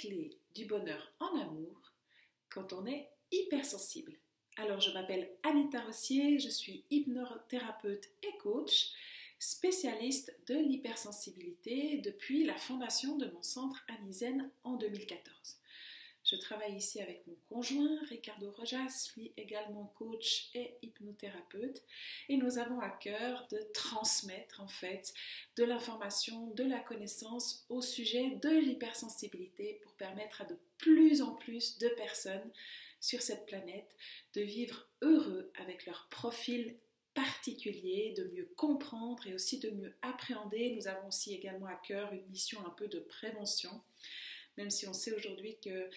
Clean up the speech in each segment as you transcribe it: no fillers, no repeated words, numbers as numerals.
clés du bonheur en amour quand on est hypersensible. Alors je m'appelle Anita Rossier, je suis hypnothérapeute et coach, spécialiste de l'hypersensibilité depuis la fondation de mon centre Anizen en 2014. Je travaille ici avec mon conjoint, Ricardo Rojas, lui également coach et hypnothérapeute. Et nous avons à cœur de transmettre en fait de l'information, de la connaissance au sujet de l'hypersensibilité pour permettre à de plus en plus de personnes sur cette planète de vivre heureux avec leur profil particulier, de mieux comprendre et aussi de mieux appréhender. Nous avons aussi également à cœur une mission un peu de prévention. Même si on sait aujourd'hui que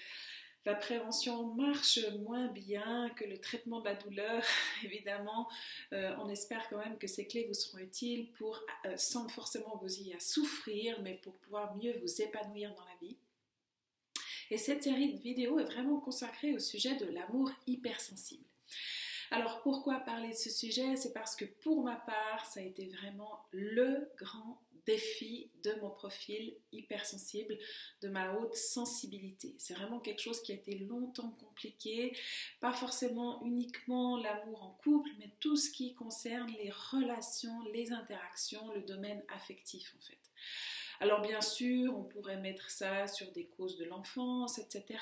la prévention marche moins bien que le traitement de la douleur, évidemment, on espère quand même que ces clés vous seront utiles pour, sans forcément vous y souffrir, mais pour pouvoir mieux vous épanouir dans la vie. Et cette série de vidéos est vraiment consacrée au sujet de l'amour hypersensible. Alors pourquoi parler de ce sujet? C'est parce que pour ma part, ça a été vraiment le grand défi de mon profil hypersensible, de ma haute sensibilité. C'est vraiment quelque chose qui a été longtemps compliqué, pas forcément uniquement l'amour en couple, mais tout ce qui concerne les relations, les interactions, le domaine affectif en fait. Alors bien sûr, on pourrait mettre ça sur des causes de l'enfance, etc.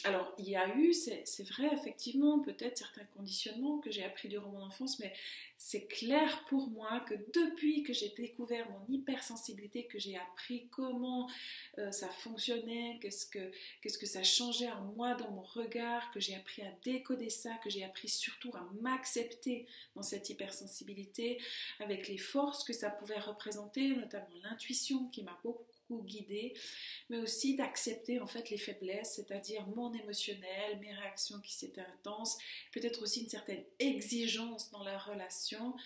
Alors il y a eu, c'est vrai effectivement, peut-être certains conditionnements que j'ai appris durant mon enfance, mais c'est clair pour moi que depuis que j'ai découvert mon hypersensibilité, que j'ai appris comment ça fonctionnait, qu'est-ce que ça changeait en moi dans mon regard, que j'ai appris à décoder ça, que j'ai appris surtout à m'accepter dans cette hypersensibilité avec les forces que ça pouvait représenter, notamment l'intuition qui m'a beaucoup guidée, mais aussi d'accepter en fait les faiblesses, c'est-à-dire mon émotionnel, mes réactions qui étaient intenses, peut-être aussi une certaine exigence dans la relation.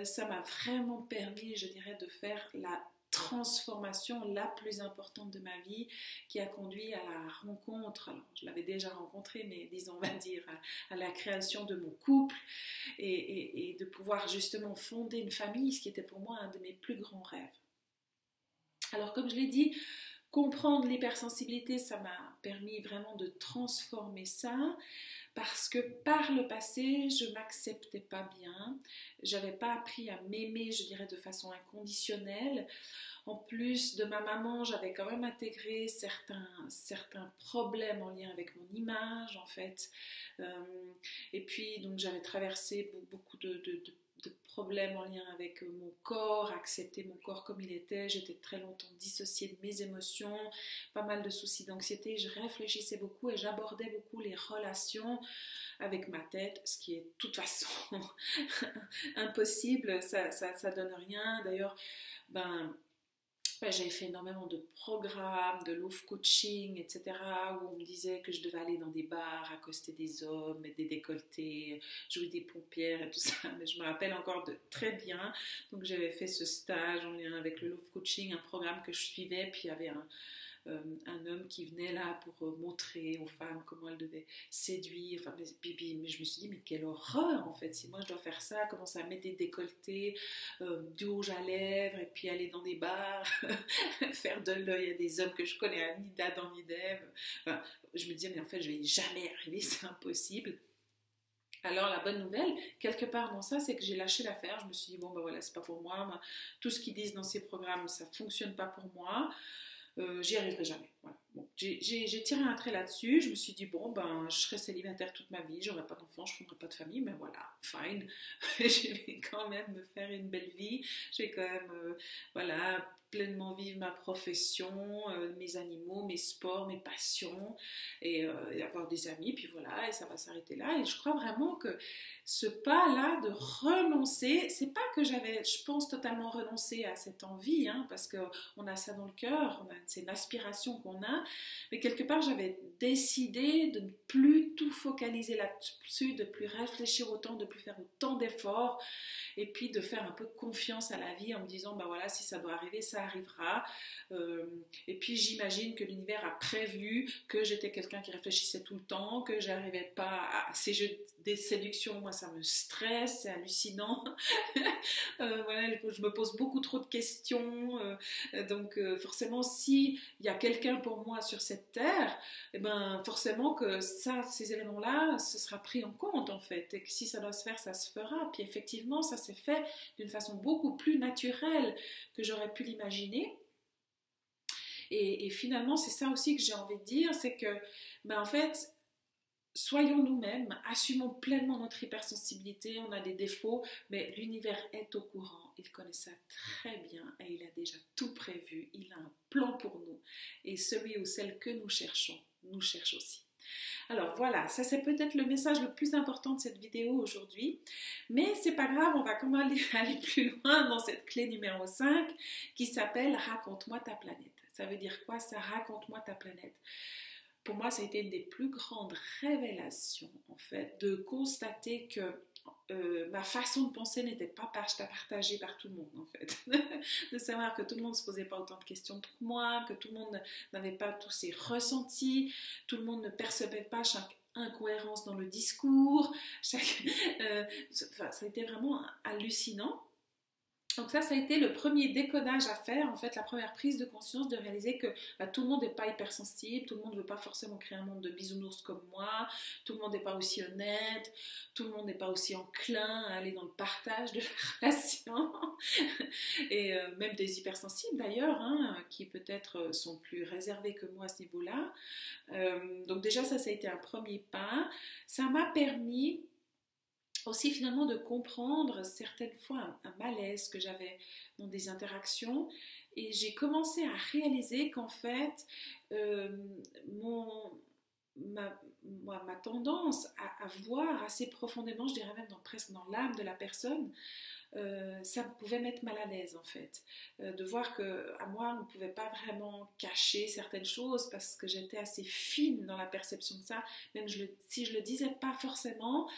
Ça m'a vraiment permis, je dirais, de faire la transformation la plus importante de ma vie qui a conduit à la rencontre, alors je l'avais déjà rencontré, mais disons on va dire à la création de mon couple et de pouvoir justement fonder une famille, ce qui était pour moi un de mes plus grands rêves. Alors comme je l'ai dit, comprendre l'hypersensibilité, ça m'a permis vraiment de transformer ça parce que par le passé, je ne m'acceptais pas bien, j'avais pas appris à m'aimer, je dirais, de façon inconditionnelle. En plus de ma maman, j'avais quand même intégré certains problèmes en lien avec mon image en fait. Et puis donc j'avais traversé beaucoup de problèmes en lien avec mon corps, accepter mon corps comme il était. J'étais très longtemps dissociée de mes émotions, pas mal de soucis d'anxiété. Je réfléchissais beaucoup et j'abordais beaucoup les relations avec ma tête, ce qui est de toute façon impossible, ça donne rien. D'ailleurs, j'ai fait énormément de programmes, de love coaching, etc. où on me disait que je devais aller dans des bars, accoster des hommes, mettre des décolletés, jouer des pompières et tout ça. Mais je me rappelle encore de très bien. Donc j'avais fait ce stage en lien avec le love coaching, un programme que je suivais. Puis il y avait un homme qui venait là pour montrer aux femmes comment elles devaient séduire. Enfin, mais je me suis dit, mais quelle horreur en fait, si moi je dois faire ça, commencer à mettre des décolletés, du rouge à lèvres, et puis aller dans des bars, faire de l'œil à des hommes que je connais, à ni d'Adam ni d'Ève. Enfin, je me disais, mais en fait, je vais jamais arriver, c'est impossible. Alors la bonne nouvelle, quelque part dans ça, c'est que j'ai lâché l'affaire. Je me suis dit, bon ben voilà, c'est pas pour moi. Tout ce qu'ils disent dans ces programmes, ça fonctionne pas pour moi. J'y arriverai jamais. Voilà. Bon, j'ai tiré un trait là-dessus. Je me suis dit, bon, je serai célibataire toute ma vie, j'aurai pas d'enfants, je ne fonderai pas de famille, mais voilà, fine. Je vais quand même me faire une belle vie. Je vais quand même, pleinement vivre ma profession, mes animaux, mes sports, mes passions, et avoir des amis, puis voilà, et ça va s'arrêter là. Et je crois vraiment que ce pas-là de renoncer, c'est pas que j'avais, je pense, totalement renoncé à cette envie, parce qu'on a ça dans le cœur, c'est une aspiration qu'on a, mais quelque part j'avais décidé de ne plus tout focaliser là-dessus, de ne plus réfléchir autant, de ne plus faire autant d'efforts, et puis de faire un peu confiance à la vie en me disant, voilà, si ça doit arriver, ça arrivera. Et puis j'imagine que l'univers a prévu que j'étais quelqu'un qui réfléchissait tout le temps, que j'arrivais pas à ces jeux de séduction, moi ça me stresse, c'est hallucinant. Voilà, je me pose beaucoup trop de questions, donc forcément si il y a quelqu'un pour moi sur cette terre, et ben forcément que ça, ces éléments-là, ce sera pris en compte en fait, et que si ça doit se faire, ça se fera. Puis effectivement, ça s'est fait d'une façon beaucoup plus naturelle que j'aurais pu l'imaginer. Et finalement, c'est ça aussi que j'ai envie de dire, c'est que, ben en fait, soyons nous-mêmes, assumons pleinement notre hypersensibilité, on a des défauts, mais l'univers est au courant, il connaît ça très bien et il a déjà tout prévu, il a un plan pour nous. Et celui ou celle que nous cherchons, nous cherche aussi. Alors voilà, ça c'est peut-être le message le plus important de cette vidéo aujourd'hui, mais c'est pas grave, on va quand même aller plus loin dans cette clé numéro 5 qui s'appelle « Raconte-moi ta planète ». Ça veut dire quoi ça, raconte-moi ta planète? Pour moi, ça a été une des plus grandes révélations, en fait, de constater que ma façon de penser n'était pas partagée par tout le monde, en fait. De savoir que tout le monde ne se posait pas autant de questions que moi, que tout le monde n'avait pas tous ces ressentis, tout le monde ne percevait pas chaque incohérence dans le discours. Ça a été vraiment hallucinant. Donc ça a été le premier décodage à faire, en fait, la première prise de conscience de réaliser que tout le monde n'est pas hypersensible, tout le monde ne veut pas forcément créer un monde de bisounours comme moi, tout le monde n'est pas aussi honnête, tout le monde n'est pas aussi enclin à aller dans le partage de la relation, et même des hypersensibles d'ailleurs, hein, qui peut-être sont plus réservés que moi à ce niveau-là. Donc déjà ça a été un premier pas, ça m'a permis aussi finalement de comprendre certaines fois un malaise que j'avais dans des interactions et j'ai commencé à réaliser qu'en fait ma tendance à voir assez profondément, je dirais même presque dans l'âme de la personne, ça pouvait mettre mal à l'aise en fait, de voir qu'à moi on ne pouvait pas vraiment cacher certaines choses parce que j'étais assez fine dans la perception de ça, même si je le disais pas forcément.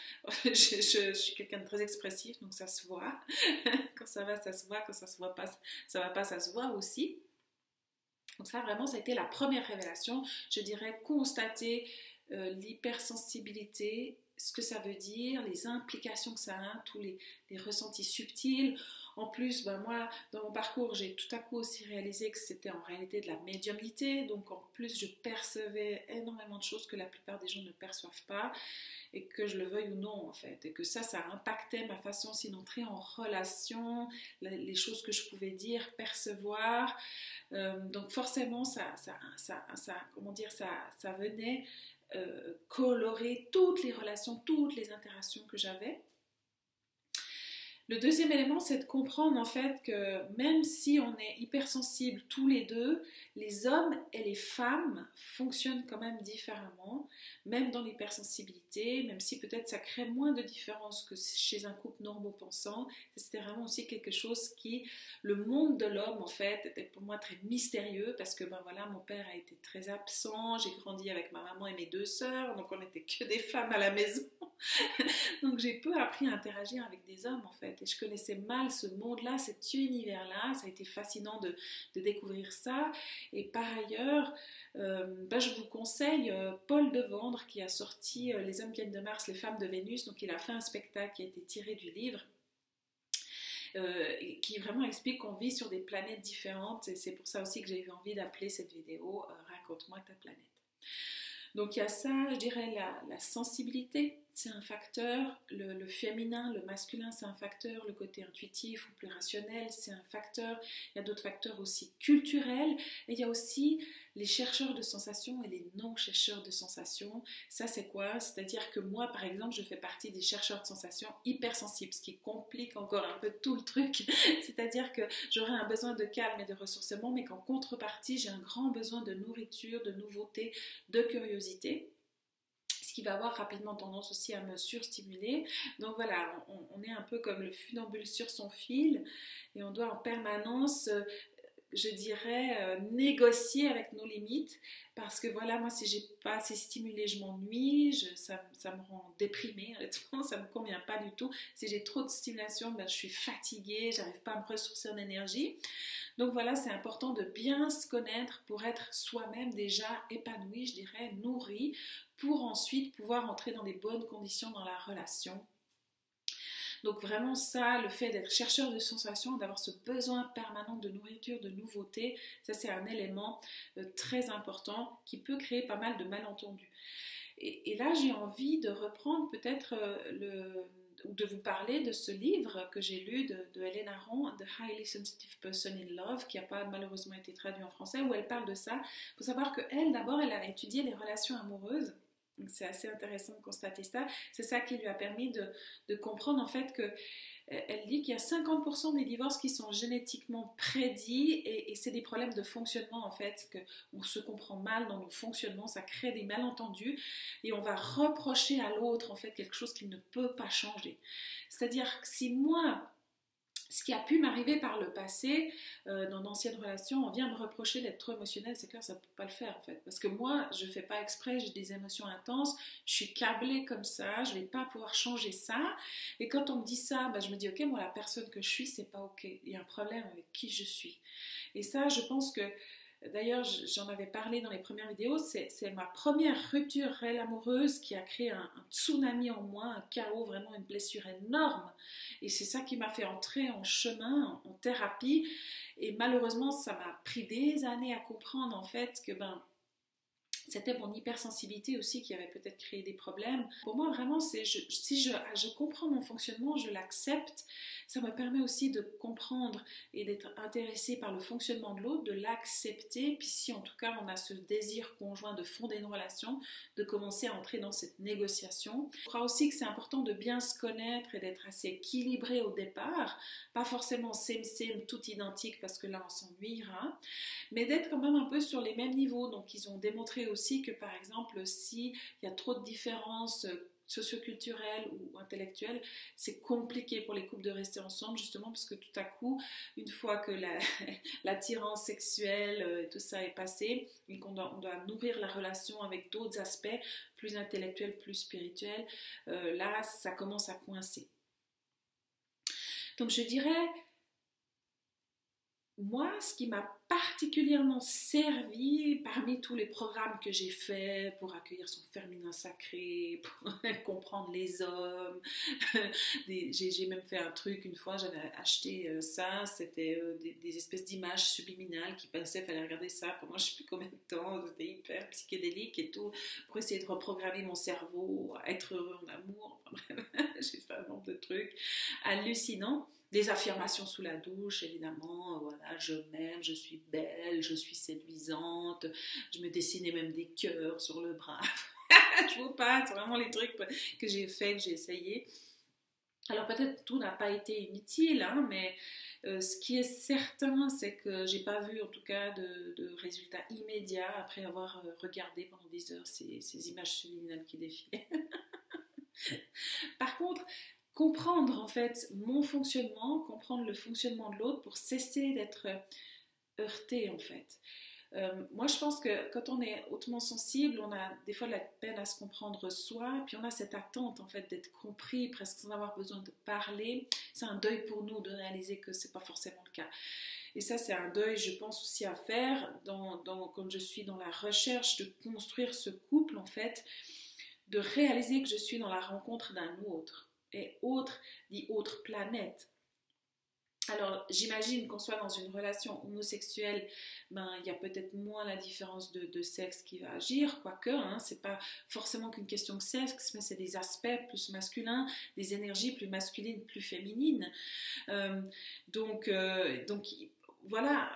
Je suis quelqu'un de très expressif, donc ça se voit. Quand ça va, ça se voit, quand ça se voit pas, ça va pas, ça se voit aussi. Donc ça vraiment, ça a été la première révélation, je dirais, constater l'hypersensibilité, ce que ça veut dire, les implications que ça a, tous les ressentis subtils. En plus, moi, dans mon parcours, j'ai tout à coup aussi réalisé que c'était en réalité de la médiumnité, donc en plus, je percevais énormément de choses que la plupart des gens ne perçoivent pas, et que je le veuille ou non, en fait, et que ça impactait ma façon aussi d'entrer en relation, les choses que je pouvais dire, percevoir. Donc forcément, ça venait colorer toutes les relations, toutes les interactions que j'avais. Le deuxième élément, c'est de comprendre en fait que même si on est hypersensibles tous les deux, les hommes et les femmes fonctionnent quand même différemment, même dans l'hypersensibilité, même si peut-être ça crée moins de différence que chez un couple normopensant. C'était vraiment aussi quelque chose qui, le monde de l'homme en fait, était pour moi très mystérieux parce que voilà, mon père a été très absent, j'ai grandi avec ma maman et mes deux sœurs, donc on n'était que des femmes à la maison. Donc j'ai peu appris à interagir avec des hommes en fait, et je connaissais mal ce monde-là, cet univers-là. Ça a été fascinant de découvrir ça. Et par ailleurs, je vous conseille Paul Devendre qui a sorti Les hommes viennent de Mars, les femmes de Vénus. Donc il a fait un spectacle qui a été tiré du livre, qui vraiment explique qu'on vit sur des planètes différentes, et c'est pour ça aussi que j'ai eu envie d'appeler cette vidéo Raconte-moi ta planète. Donc il y a ça, je dirais la sensibilité, c'est un facteur, le féminin, le masculin c'est un facteur, le côté intuitif ou plus rationnel c'est un facteur, il y a d'autres facteurs aussi culturels, et il y a aussi les chercheurs de sensations et les non-chercheurs de sensations. Ça c'est quoi? C'est-à-dire que moi par exemple je fais partie des chercheurs de sensations hypersensibles, ce qui complique encore un peu tout le truc, c'est-à-dire que j'aurai un besoin de calme et de ressourcement, mais qu'en contrepartie j'ai un grand besoin de nourriture, de nouveauté, de curiosité, ce qui va avoir rapidement tendance aussi à me surstimuler. Donc voilà, on est un peu comme le funambule sur son fil, et on doit en permanence je dirais, négocier avec nos limites, parce que voilà, moi si j'ai pas assez stimulé, je m'ennuie, ça me rend déprimée, honnêtement, ça me convient pas du tout. Si j'ai trop de stimulation, ben, je suis fatiguée, j'arrive pas à me ressourcer en énergie. Donc voilà, c'est important de bien se connaître pour être soi-même déjà épanoui, je dirais, nourri, pour ensuite pouvoir entrer dans des bonnes conditions dans la relation. Donc vraiment ça, le fait d'être chercheur de sensations, d'avoir ce besoin permanent de nourriture, de nouveauté, ça c'est un élément très important qui peut créer pas mal de malentendus. Et là j'ai envie de reprendre peut-être ou de vous parler de ce livre que j'ai lu de Hélène Aron, The Highly Sensitive Person in Love, qui n'a pas malheureusement été traduit en français, où elle parle de ça. Il faut savoir qu'elle, d'abord, elle a étudié les relations amoureuses. C'est assez intéressant de constater ça. C'est ça qui lui a permis de comprendre en fait que elle dit qu'il y a 50% des divorces qui sont génétiquement prédits et c'est des problèmes de fonctionnement en fait, qu'on se comprend mal dans nos fonctionnements, ça crée des malentendus et on va reprocher à l'autre en fait quelque chose qu'il ne peut pas changer. C'est-à-dire que si moi, ce qui a pu m'arriver par le passé, dans d'anciennes relations, on vient me reprocher d'être trop émotionnelle, c'est clair, ça ne peut pas le faire en fait. Parce que moi, je ne fais pas exprès, j'ai des émotions intenses, je suis câblée comme ça, je ne vais pas pouvoir changer ça. Et quand on me dit ça, ben, je me dis, ok, moi, la personne que je suis, c'est pas ok. Il y a un problème avec qui je suis. Et ça, je pense que d'ailleurs, j'en avais parlé dans les premières vidéos, c'est ma première rupture réelle amoureuse qui a créé un tsunami en moi, un chaos, vraiment une blessure énorme. Et c'est ça qui m'a fait entrer en chemin, en thérapie. Et malheureusement, ça m'a pris des années à comprendre en fait que c'était mon hypersensibilité aussi qui avait peut-être créé des problèmes. Pour moi, vraiment, si je comprends mon fonctionnement, je l'accepte, ça me permet aussi de comprendre et d'être intéressée par le fonctionnement de l'autre, de l'accepter, puis si en tout cas on a ce désir conjoint de fonder une relation, de commencer à entrer dans cette négociation. Je crois aussi que c'est important de bien se connaître et d'être assez équilibré au départ, pas forcément same, tout identique parce que là on s'ennuiera, mais d'être quand même un peu sur les mêmes niveaux. Donc ils ont démontré aussi que par exemple s'il y a trop de différences socioculturelles ou intellectuelles, c'est compliqué pour les couples de rester ensemble justement parce que tout à coup, une fois que l'attirance sexuelle tout ça est passé et qu'on doit nourrir la relation avec d'autres aspects plus intellectuels, plus spirituels, là ça commence à coincer. Donc je dirais, moi, ce qui m'a particulièrement servi parmi tous les programmes que j'ai faits pour accueillir son féminin sacré, pour comprendre les hommes, j'ai même fait un truc une fois, j'avais acheté ça, c'était des espèces d'images subliminales qui passaient, il fallait regarder ça pendant je ne sais plus combien de temps, c'était hyper psychédélique et tout, pour essayer de reprogrammer mon cerveau, à être heureux en amour, enfin bref, j'ai fait un nombre de trucs hallucinants. Des affirmations sous la douche, évidemment, voilà, je m'aime, je suis belle, je suis séduisante, je me dessinais même des cœurs sur le bras. Je vous passe, c'est vraiment les trucs que j'ai fait, que j'ai essayé. Alors peut-être tout n'a pas été inutile, hein, mais ce qui est certain, c'est que j'ai pas vu en tout cas de résultats immédiats après avoir regardé pendant des heures ces images subliminales qui défilaient. Par contre, comprendre en fait mon fonctionnement, comprendre le fonctionnement de l'autre pour cesser d'être heurté en fait. Moi je pense que quand on est hautement sensible, on a des fois de la peine à se comprendre soi, puis on a cette attente en fait d'être compris presque sans avoir besoin de parler. C'est un deuil pour nous de réaliser que c'est pas forcément le cas. Et ça c'est un deuil je pense aussi à faire quand je suis dans la recherche de construire ce couple en fait, de réaliser que je suis dans la rencontre d'un autre. Et autre dit autre planète. Alors j'imagine qu'on soit dans une relation homosexuelle, il y a peut-être moins la différence de sexe qui va agir, quoique, hein, c'est pas forcément qu'une question de sexe, mais c'est des aspects plus masculins, des énergies plus masculines, plus féminines. Donc voilà,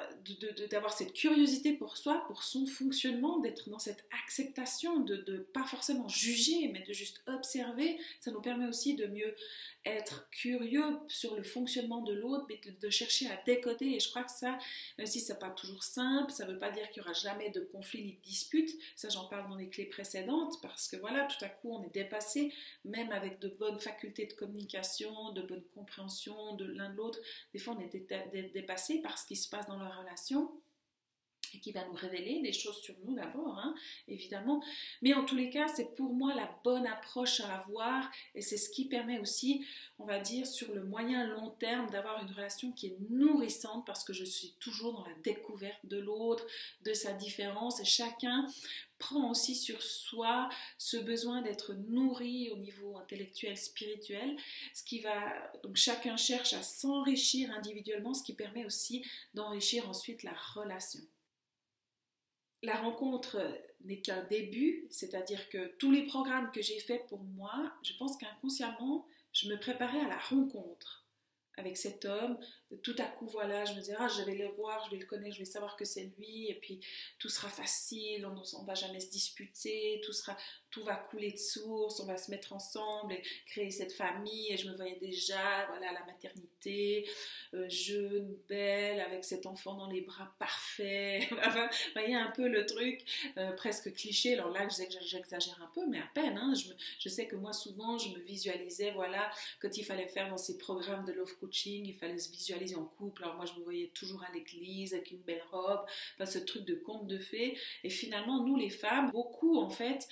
d'avoir cette curiosité pour soi, pour son fonctionnement, d'être dans cette acceptation, de pas forcément juger, mais de juste observer, ça nous permet aussi de mieux être curieux sur le fonctionnement de l'autre, mais de chercher à décoder. Et je crois que ça, même si c'est pas toujours simple, ça veut pas dire qu'il y aura jamais de conflit ni de dispute. Ça, j'en parle dans les clés précédentes, parce que voilà, tout à coup, on est dépassé, même avec de bonnes facultés de communication, de bonne compréhension de l'un de l'autre. Des fois, on est dépassé parce qu'il qui se passe dans leur relation et qui va nous révéler des choses sur nous d'abord, hein, évidemment. Mais en tous les cas, c'est pour moi la bonne approche à avoir et c'est ce qui permet aussi, on va dire, sur le moyen long terme, d'avoir une relation qui est nourrissante parce que je suis toujours dans la découverte de l'autre, de sa différence et chacun prend aussi sur soi ce besoin d'être nourri au niveau intellectuel, spirituel, ce qui va, donc chacun cherche à s'enrichir individuellement, ce qui permet aussi d'enrichir ensuite la relation. La rencontre n'est qu'un début, c'est-à-dire que tous les programmes que j'ai faits pour moi, je pense qu'inconsciemment, je me préparais à la rencontre avec cet homme. Tout à coup, voilà, je me disais, ah, je vais le voir, je vais le connaître, je vais savoir que c'est lui, et puis tout sera facile, on ne va jamais se disputer, tout va couler de source, on va se mettre ensemble et créer cette famille. Et je me voyais déjà, voilà, à la maternité, jeune, belle, avec cet enfant dans les bras, parfait. Enfin, vous voyez un peu le truc, presque cliché. Alors là, j'exagère un peu, mais à peine. Hein. Je sais que moi, souvent, je me visualisais, voilà, quand il fallait faire dans ces programmes de love coaching, il fallait se visualiser en couple. Alors moi, je me voyais toujours à l'église avec une belle robe, enfin, ce truc de conte de fées. Et finalement, nous, les femmes, beaucoup, en fait,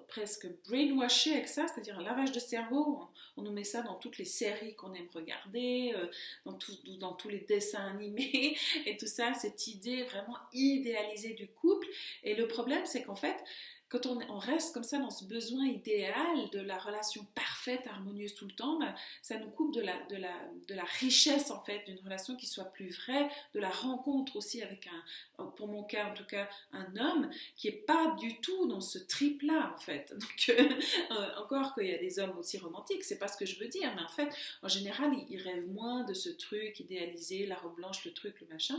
presque brainwashé avec ça, c'est-à-dire un lavage de cerveau. On nous met ça dans toutes les séries qu'on aime regarder, dans tous les dessins animés et tout ça, cette idée vraiment idéalisée du couple. Et le problème, c'est qu'en fait, quand on reste comme ça dans ce besoin idéal de la relation parfaite, harmonieuse tout le temps, ben, ça nous coupe de la richesse en fait, d'une relation qui soit plus vraie, de la rencontre aussi avec pour mon cas en tout cas, un homme qui n'est pas du tout dans ce trip-là en fait. Donc encore qu'il y a des hommes aussi romantiques, c'est pas ce que je veux dire, mais en fait, en général, ils rêvent moins de ce truc idéalisé, la robe blanche, le truc, le machin.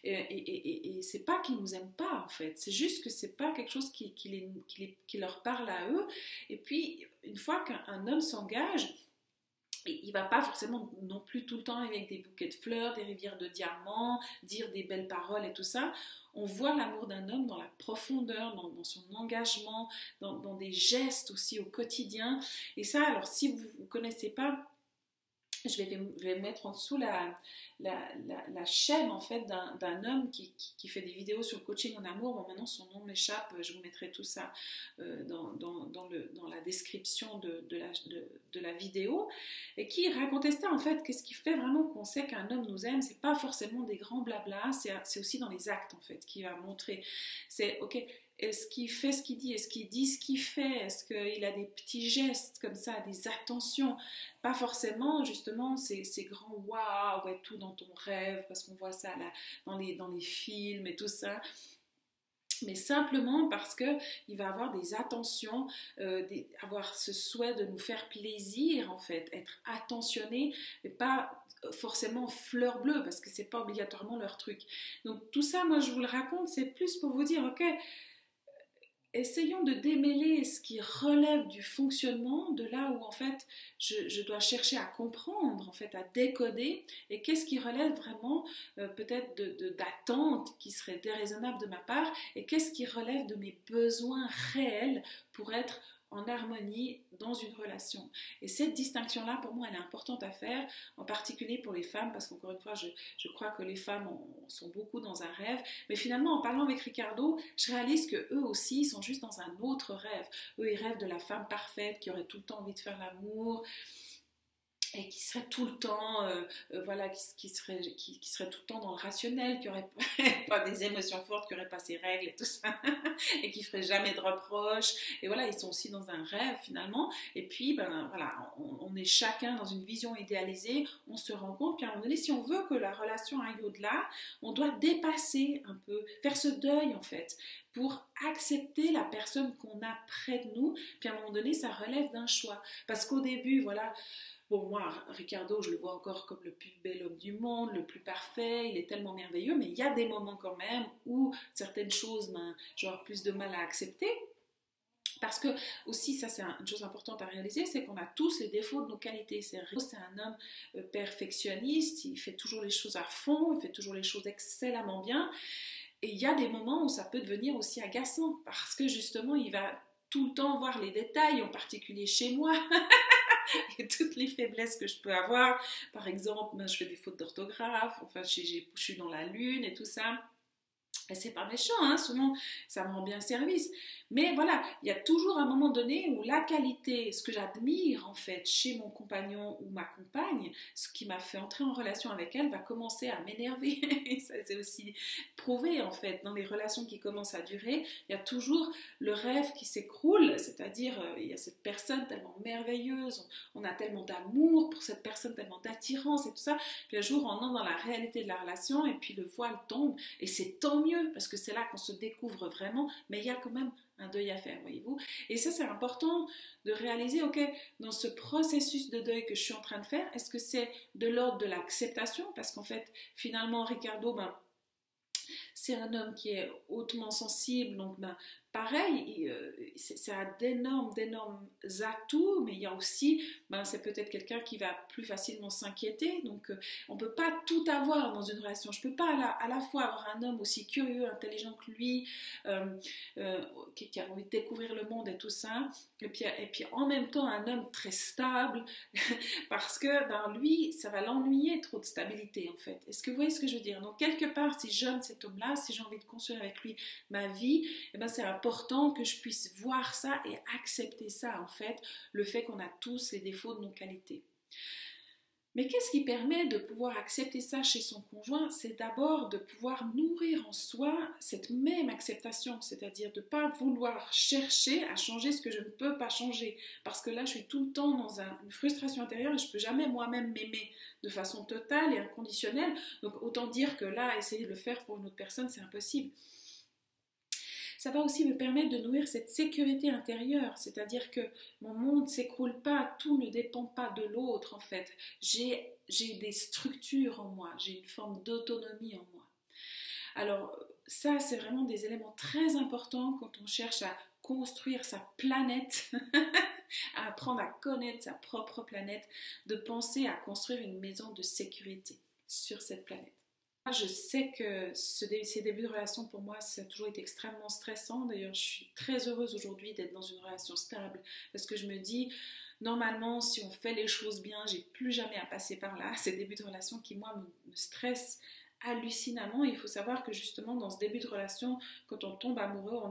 Et c'est pas qu'ils nous aiment pas en fait, c'est juste que c'est pas quelque chose qui leur parle à eux. Et puis une fois qu'un homme s'engage, il va pas forcément non plus tout le temps avec des bouquets de fleurs, des rivières de diamants, dire des belles paroles et tout ça. On voit l'amour d'un homme dans la profondeur, dans son engagement, dans des gestes aussi au quotidien. Et ça, alors si vous ne connaissez pas, je vais mettre en dessous la chaîne en fait d'un homme qui fait des vidéos sur le coaching en amour. Bon, maintenant son nom m'échappe, je vous mettrai tout ça dans la description de la vidéo, et qui racontait ça en fait. Qu'est-ce qui fait vraiment qu'on sait qu'un homme nous aime? C'est pas forcément des grands blabla, c'est aussi dans les actes en fait qui va montrer. C'est ok. Est-ce qu'il fait ce qu'il dit? Est-ce qu'il dit ce qu'il fait? Est-ce qu'il a des petits gestes comme ça, des attentions? Pas forcément, justement, ces grands waouh, ouais, tout dans ton rêve, parce qu'on voit ça là, dans les films et tout ça. Mais simplement parce qu'il va avoir des attentions, avoir ce souhait de nous faire plaisir, en fait, être attentionné, mais pas forcément fleur bleue, parce que c'est pas obligatoirement leur truc. Donc tout ça, moi je vous le raconte, c'est plus pour vous dire, ok, essayons de démêler ce qui relève du fonctionnement, de là où en fait je dois chercher à comprendre, en fait à décoder, et qu'est-ce qui relève vraiment peut-être d'attentes qui seraient déraisonnables de ma part, et qu'est-ce qui relève de mes besoins réels pour être en harmonie dans une relation. Et cette distinction-là, pour moi, elle est importante à faire, en particulier pour les femmes, parce qu'encore une fois, je crois que les femmes sont beaucoup dans un rêve, mais finalement, en parlant avec Ricardo, je réalise qu'eux aussi, ils sont juste dans un autre rêve. Eux, ils rêvent de la femme parfaite, qui aurait tout le temps envie de faire l'amour, et qui serait tout le temps, voilà, qui serait tout le temps dans le rationnel, qui n'aurait pas des émotions fortes, qui n'aurait pas ses règles et tout ça, et qui ferait jamais de reproches. Et voilà, ils sont aussi dans un rêve finalement. Et puis, ben voilà, on est chacun dans une vision idéalisée, on se rend compte, puis à un moment donné, si on veut que la relation aille au-delà, on doit dépasser un peu, faire ce deuil en fait, pour accepter la personne qu'on a près de nous. Puis à un moment donné, ça relève d'un choix. Parce qu'au début, voilà, bon, moi, Ricardo, je le vois encore comme le plus bel homme du monde, le plus parfait, il est tellement merveilleux, mais il y a des moments quand même où certaines choses, j'aurai plus de mal à accepter. Parce que, aussi, ça c'est une chose importante à réaliser, c'est qu'on a tous les défauts de nos qualités. C'est un homme perfectionniste, il fait toujours les choses à fond, il fait toujours les choses excellemment bien. Et il y a des moments où ça peut devenir aussi agaçant, parce que justement, il va tout le temps voir les détails, en particulier chez moi. et toutes les faiblesses que je peux avoir. Par exemple, ben, je fais des fautes d'orthographe, enfin, je suis dans la lune et tout ça. Et c'est pas méchant, hein, souvent ça me rend bien service. Mais voilà, il y a toujours un moment donné où la qualité, ce que j'admire en fait chez mon compagnon ou ma compagne, ce qui m'a fait entrer en relation avec elle, va commencer à m'énerver. Et ça c'est aussi prouvé en fait. Dans les relations qui commencent à durer, il y a toujours le rêve qui s'écroule, c'est-à-dire il y a cette personne tellement merveilleuse, on a tellement d'amour pour cette personne, tellement d'attirance et tout ça. Puis un jour on entre dans la réalité de la relation et puis le voile tombe et c'est tant mieux parce que c'est là qu'on se découvre vraiment, mais il y a quand même un deuil à faire, voyez-vous. Et ça, c'est important de réaliser, ok, dans ce processus de deuil que je suis en train de faire, est-ce que c'est de l'ordre de l'acceptation? Parce qu'en fait, finalement, Ricardo, ben, c'est un homme qui est hautement sensible, donc ben, pareil, ça a d'énormes atouts, mais il y a aussi, ben, c'est peut-être quelqu'un qui va plus facilement s'inquiéter, donc on ne peut pas tout avoir dans une relation. Je ne peux pas à la fois avoir un homme aussi curieux, intelligent que lui, qui a envie de découvrir le monde et tout ça, et puis en même temps un homme très stable, parce que ben, lui, ça va l'ennuyer trop de stabilité en fait. Est-ce que vous voyez ce que je veux dire? Donc quelque part, si j'aime cet homme-là, si j'ai envie de construire avec lui ma vie, eh ben, c'est important que je puisse voir ça et accepter ça en fait, le fait qu'on a tous les défauts de nos qualités. Mais qu'est-ce qui permet de pouvoir accepter ça chez son conjoint? C'est d'abord de pouvoir nourrir en soi cette même acceptation, c'est-à-dire de ne pas vouloir chercher à changer ce que je ne peux pas changer. Parce que là, je suis tout le temps dans une frustration intérieure et je ne peux jamais moi-même m'aimer de façon totale et inconditionnelle. Donc autant dire que là, essayer de le faire pour une autre personne, c'est impossible. Ça va aussi me permettre de nourrir cette sécurité intérieure, c'est-à-dire que mon monde ne s'écroule pas, tout ne dépend pas de l'autre en fait. J'ai des structures en moi, j'ai une forme d'autonomie en moi. Alors ça, c'est vraiment des éléments très importants quand on cherche à construire sa planète, à apprendre à connaître sa propre planète, de penser à construire une maison de sécurité sur cette planète. Je sais que ces débuts de relation, pour moi, ça a toujours été extrêmement stressant. D'ailleurs, je suis très heureuse aujourd'hui d'être dans une relation stable parce que je me dis, normalement, si on fait les choses bien, j'ai plus jamais à passer par là. Ces débuts de relation qui, moi, me stressent hallucinamment. Il faut savoir que justement, dans ce début de relation, quand on tombe amoureux,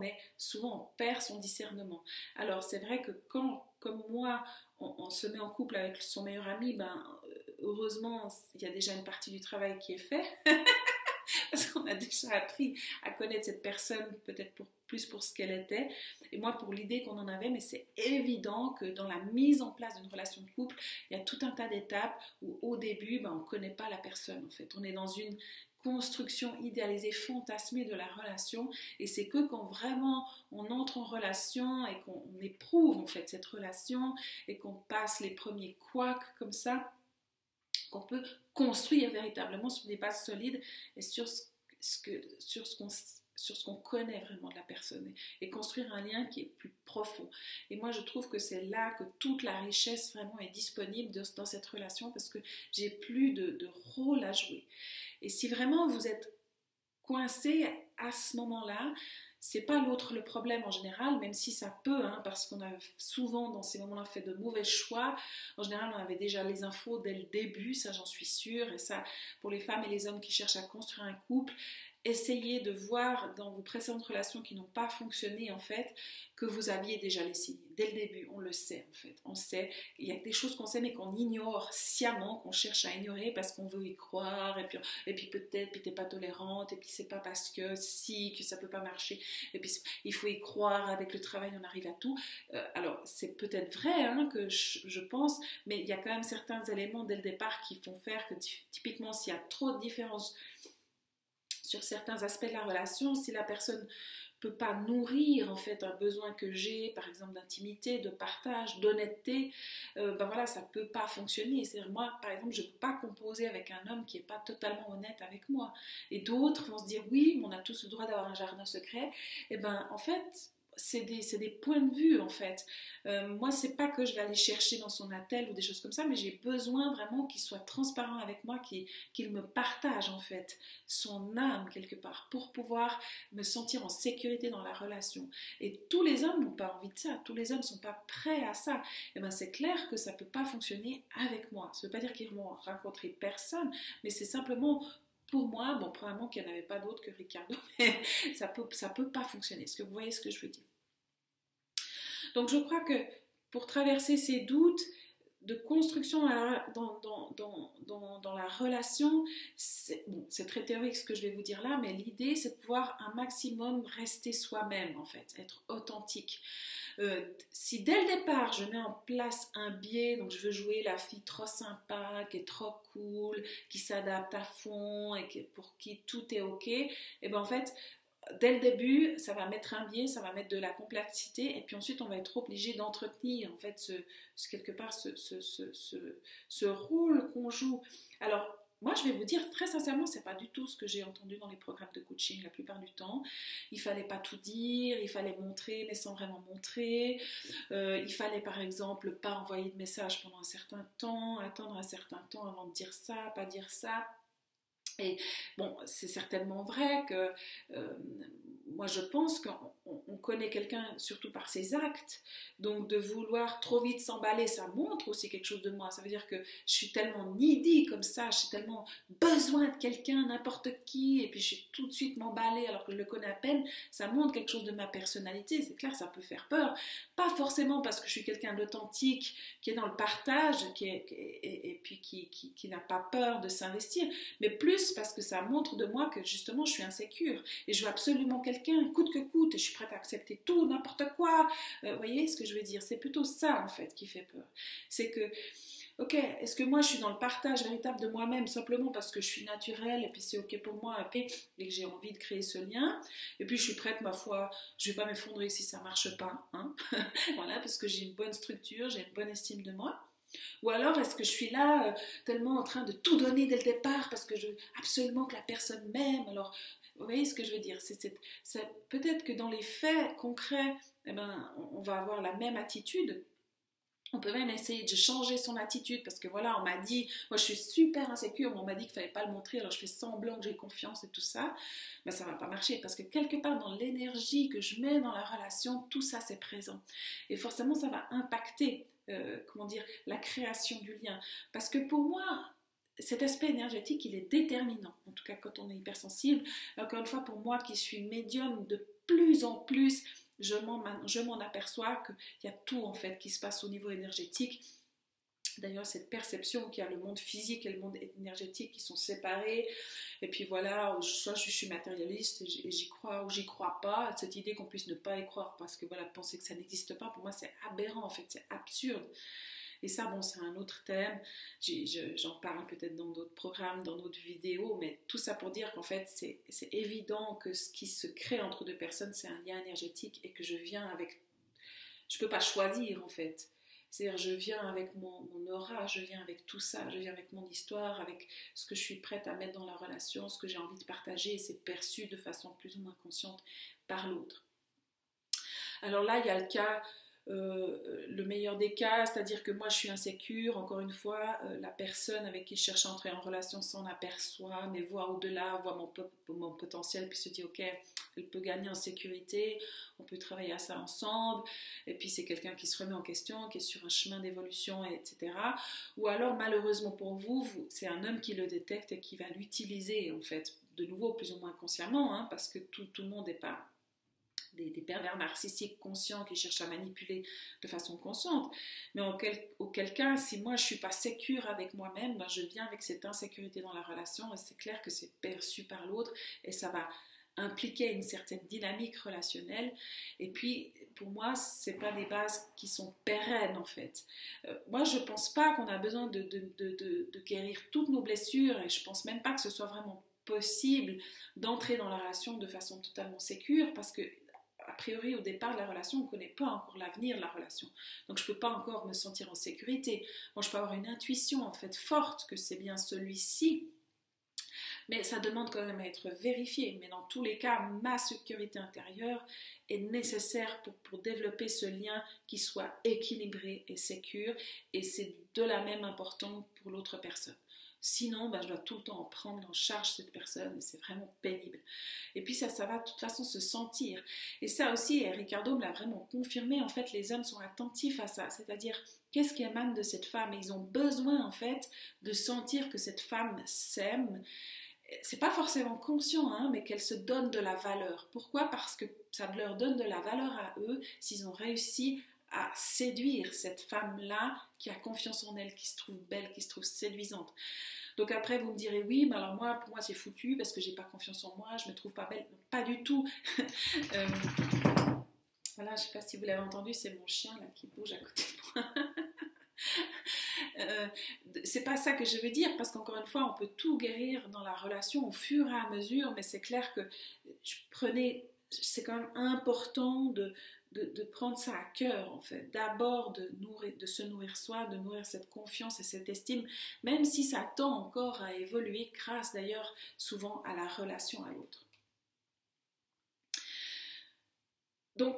on perd son discernement. Alors, c'est vrai que quand, comme moi, on se met en couple avec son meilleur ami, ben, heureusement, il y a déjà une partie du travail qui est fait. Parce qu'on a déjà appris à connaître cette personne peut-être plus pour ce qu'elle était et moi pour l'idée qu'on en avait, mais c'est évident que dans la mise en place d'une relation de couple, il y a tout un tas d'étapes où au début, ben, on ne connaît pas la personne en fait. On est dans une construction idéalisée, fantasmée de la relation et c'est que quand vraiment on entre en relation et qu'on éprouve en fait cette relation et qu'on passe les premiers couacs comme ça, qu'on peut construire véritablement sur des bases solides et sur ce qu'on connaît vraiment de la personne et construire un lien qui est plus profond. Et moi, je trouve que c'est là que toute la richesse vraiment est disponible dans cette relation parce que j'ai plus de rôle à jouer. Et si vraiment vous êtes coincé à ce moment-là, c'est pas l'autre le problème en général, même si ça peut, hein, parce qu'on a souvent dans ces moments-là fait de mauvais choix. En général, on avait déjà les infos dès le début, ça j'en suis sûre, et ça, pour les femmes et les hommes qui cherchent à construire un couple, essayez de voir dans vos précédentes relations qui n'ont pas fonctionné en fait, que vous aviez déjà les signes. Dès le début, on le sait en fait. On sait, il y a des choses qu'on sait mais qu'on ignore sciemment, qu'on cherche à ignorer parce qu'on veut y croire, et puis peut-être, puis t'es pas tolérante, et puis c'est pas parce que si, que ça peut pas marcher, et puis il faut y croire, avec le travail on arrive à tout. Alors c'est peut-être vrai hein, que je pense, mais il y a quand même certains éléments dès le départ qui font faire que typiquement s'il y a trop de différences sur certains aspects de la relation, si la personne peut pas nourrir en fait un besoin que j'ai, par exemple d'intimité, de partage, d'honnêteté, ben voilà, ça peut pas fonctionner. C'est-à-dire moi, par exemple, je peux pas composer avec un homme qui est pas totalement honnête avec moi. Et d'autres vont se dire oui, on a tous le droit d'avoir un jardin secret. Et ben en fait, c'est des points de vue en fait. Moi, c'est pas que je vais aller chercher dans son attel ou des choses comme ça, mais j'ai besoin vraiment qu'il soit transparent avec moi, qu'il me partage en fait son âme quelque part pour pouvoir me sentir en sécurité dans la relation. Et tous les hommes n'ont pas envie de ça, tous les hommes sont pas prêts à ça. Et ben c'est clair que ça peut pas fonctionner avec moi. Ça veut pas dire qu'ils vont rencontrer personne, mais c'est simplement pour moi, bon, probablement qu'il n'y en avait pas d'autres que Ricardo, mais ça peut pas fonctionner. Est-ce que vous voyez ce que je veux dire? Donc je crois que pour traverser ces doutes de construction dans la relation, c'est très théorique ce que je vais vous dire là, mais l'idée c'est de pouvoir un maximum rester soi-même en fait, être authentique. Si dès le départ je mets en place un biais, donc je veux jouer la fille trop sympa, qui est trop cool, qui s'adapte à fond et pour qui tout est ok, et bien en fait dès le début, ça va mettre un biais, ça va mettre de la complexité, et puis ensuite on va être obligé d'entretenir en fait quelque part ce rôle qu'on joue. Alors moi je vais vous dire très sincèrement, c'est pas du tout ce que j'ai entendu dans les programmes de coaching la plupart du temps. Il fallait pas tout dire, il fallait montrer mais sans vraiment montrer. Il fallait par exemple pas envoyer de message pendant un certain temps, attendre un certain temps avant de dire ça, pas dire ça. Et bon, c'est certainement vrai que moi je pense qu'on connaît quelqu'un surtout par ses actes, donc de vouloir trop vite s'emballer, ça montre aussi quelque chose de moi. Ça veut dire que je suis tellement needy comme ça, j'ai tellement besoin de quelqu'un, n'importe qui, et puis je suis tout de suite m'emballer alors que je le connais à peine. Ça montre quelque chose de ma personnalité, c'est clair, ça peut faire peur. Pas forcément parce que je suis quelqu'un d'authentique, qui est dans le partage, et puis qui n'a pas peur de s'investir, mais plus parce que ça montre de moi que justement je suis insécure et je veux absolument quelqu'un coûte que coûte et je suis prête à accepter tout, n'importe quoi. Vous voyez ce que je veux dire? C'est plutôt ça en fait qui fait peur. C'est que, ok, est-ce que moi je suis dans le partage véritable de moi-même simplement parce que je suis naturelle et puis c'est ok pour moi et que j'ai envie de créer ce lien, et puis je suis prête, ma foi, je vais pas m'effondrer si ça marche pas, hein. Voilà, parce que j'ai une bonne structure, j'ai une bonne estime de moi. Ou alors est-ce que je suis là tellement en train de tout donner dès le départ parce que je veux absolument que la personne m'aime. Alors vous voyez ce que je veux dire, peut-être que dans les faits concrets, eh ben, on va avoir la même attitude. On peut même essayer de changer son attitude parce que voilà, on m'a dit, moi je suis super insécure, mais on m'a dit qu'il ne fallait pas le montrer, alors je fais semblant que j'ai confiance et tout ça. Ben, ça ne va pas marcher parce que quelque part dans l'énergie que je mets dans la relation, tout ça c'est présent. Et forcément ça va impacter la création du lien. Parce que pour moi, cet aspect énergétique, il est déterminant, en tout cas quand on est hypersensible. Encore une fois, pour moi qui suis médium, de plus en plus, je m'en aperçois qu'il y a tout en fait qui se passe au niveau énergétique. D'ailleurs, cette perception qu'il y a le monde physique et le monde énergétique qui sont séparés, et puis voilà, soit je suis matérialiste et j'y crois ou j'y crois pas, cette idée qu'on puisse ne pas y croire parce que voilà, penser que ça n'existe pas, pour moi c'est aberrant en fait, c'est absurde. Et ça, bon, c'est un autre thème, j'en parle peut-être dans d'autres programmes, dans d'autres vidéos, mais tout ça pour dire qu'en fait, c'est évident que ce qui se crée entre deux personnes, c'est un lien énergétique et que je viens avec... Je peux pas choisir en fait. C'est-à-dire, je viens avec mon aura, je viens avec tout ça, je viens avec mon histoire, avec ce que je suis prête à mettre dans la relation, ce que j'ai envie de partager, et c'est perçu de façon plus ou moins consciente par l'autre. Alors là, il y a le cas, le meilleur des cas, c'est-à-dire que moi je suis insécure, encore une fois, la personne avec qui je cherche à entrer en relation s'en aperçoit, mais voit au-delà, voit mon potentiel, puis se dit ok, elle peut gagner en sécurité, on peut travailler à ça ensemble, et puis c'est quelqu'un qui se remet en question, qui est sur un chemin d'évolution, etc. Ou alors malheureusement pour vous, c'est un homme qui le détecte et qui va l'utiliser en fait, de nouveau plus ou moins consciemment, hein, parce que tout le monde n'est pas... Des pervers narcissiques conscients qui cherchent à manipuler de façon consciente. Mais auquel cas, si moi je ne suis pas sécure avec moi-même, ben je viens avec cette insécurité dans la relation et c'est clair que c'est perçu par l'autre et ça va impliquer une certaine dynamique relationnelle. Et puis, pour moi, ce n'est pas des bases qui sont pérennes en fait. Moi, je ne pense pas qu'on a besoin de guérir toutes nos blessures et je ne pense même pas que ce soit vraiment possible d'entrer dans la relation de façon totalement sécure parce que a priori, au départ de la relation, on ne connaît pas encore l'avenir de la relation. Donc, je ne peux pas encore me sentir en sécurité. Moi, je peux avoir une intuition, en fait, forte que c'est bien celui-ci. Mais ça demande quand même à être vérifié. Mais dans tous les cas, ma sécurité intérieure est nécessaire pour développer ce lien qui soit équilibré et sécure. Et c'est de la même importance pour l'autre personne. Sinon, je dois tout le temps en prendre en charge cette personne et c'est vraiment pénible. Et puis ça va de toute façon se sentir. Et ça aussi, et Ricardo me l'a vraiment confirmé, en fait, les hommes sont attentifs à ça. C'est-à-dire, qu'est-ce qui émane de cette femme? Et ils ont besoin, en fait, de sentir que cette femme s'aime. C'est pas forcément conscient, hein, mais qu'elle se donne de la valeur. Pourquoi? Parce que ça leur donne de la valeur à eux s'ils ont réussi à séduire cette femme-là qui a confiance en elle, qui se trouve belle, qui se trouve séduisante. Donc après, vous me direz, oui, mais alors moi, pour moi, c'est foutu parce que j'ai pas confiance en moi, je me trouve pas belle. Non, pas du tout. Voilà, je sais pas si vous l'avez entendu, c'est mon chien là qui bouge à côté de moi. C'est pas ça que je veux dire, parce qu'encore une fois, on peut tout guérir dans la relation au fur et à mesure, mais c'est clair que c'est quand même important de prendre ça à cœur, en fait. D'abord de se nourrir soi, de nourrir cette confiance et cette estime, même si ça tend encore à évoluer grâce d'ailleurs souvent à la relation à l'autre. Donc,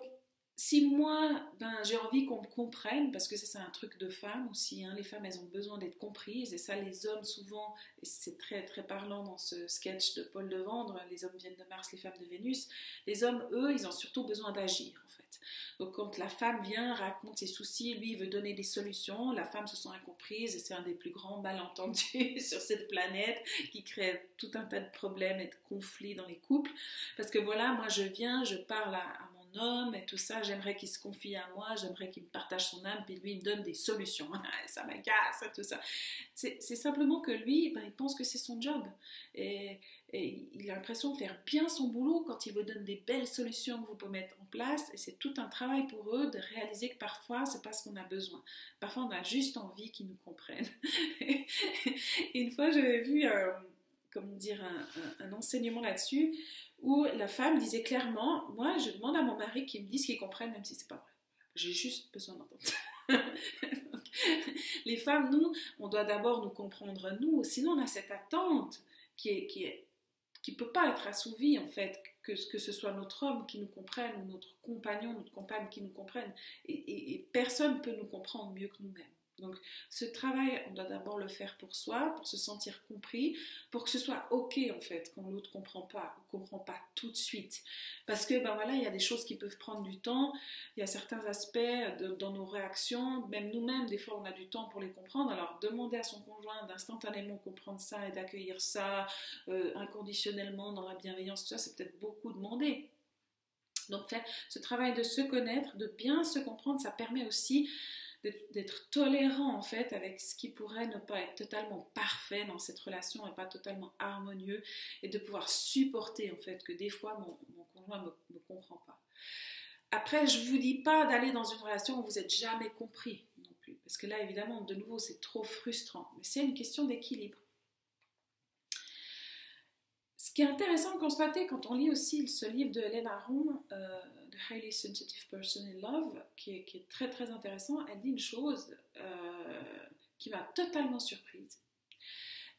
si moi, j'ai envie qu'on me comprenne, parce que ça c'est un truc de femme aussi, hein, les femmes elles ont besoin d'être comprises, et ça les hommes souvent, et c'est très très parlant dans ce sketch de Paul Devendre, les hommes viennent de Mars, les femmes de Vénus, les hommes eux, ils ont surtout besoin d'agir en fait. Donc quand la femme vient, raconte ses soucis, lui il veut donner des solutions, la femme se sent incomprise, et c'est un des plus grands malentendus sur cette planète, qui crée tout un tas de problèmes et de conflits dans les couples, parce que voilà, moi je viens, je parle à mon homme et tout ça, j'aimerais qu'il se confie à moi, j'aimerais qu'il me partage son âme, puis lui il me donne des solutions, ça m'agace, tout ça. C'est simplement que lui, il pense que c'est son job, et il a l'impression de faire bien son boulot quand il vous donne des belles solutions que vous pouvez mettre en place, et c'est tout un travail pour eux de réaliser que parfois c'est pas ce qu'on a besoin, parfois on a juste envie qu'ils nous comprennent. Et une fois j'avais vu un enseignement là-dessus, où la femme disait clairement, moi je demande à mon mari qu'il me dise qu'il comprenne même si c'est pas vrai. J'ai juste besoin d'entendre ça. Les femmes, nous, on doit d'abord nous comprendre nous, sinon on a cette attente qui peut pas être assouvie en fait, que ce soit notre homme qui nous comprenne ou notre compagnon, notre compagne qui nous comprenne, et personne peut nous comprendre mieux que nous-mêmes. Donc ce travail, on doit d'abord le faire pour soi, pour se sentir compris, pour que ce soit ok en fait, quand l'autre ne comprend pas tout de suite. Parce que voilà, il y a des choses qui peuvent prendre du temps, il y a certains aspects dans nos réactions, même nous-mêmes, des fois on a du temps pour les comprendre, alors demander à son conjoint d'instantanément comprendre ça et d'accueillir ça inconditionnellement dans la bienveillance, tout ça, c'est peut-être beaucoup demandé. Donc faire ce travail de se connaître, de bien se comprendre, ça permet aussi d'être tolérant en fait avec ce qui pourrait ne pas être totalement parfait dans cette relation et pas totalement harmonieux, et de pouvoir supporter en fait que des fois mon conjoint me comprend pas. Après, je vous dis pas d'aller dans une relation où vous n'êtes jamais compris non plus, parce que là évidemment de nouveau c'est trop frustrant, mais c'est une question d'équilibre. Ce qui est intéressant de constater quand on lit aussi ce livre de Hélène Aron, The Highly Sensitive Person in Love, qui est très très intéressant, elle dit une chose qui m'a totalement surprise.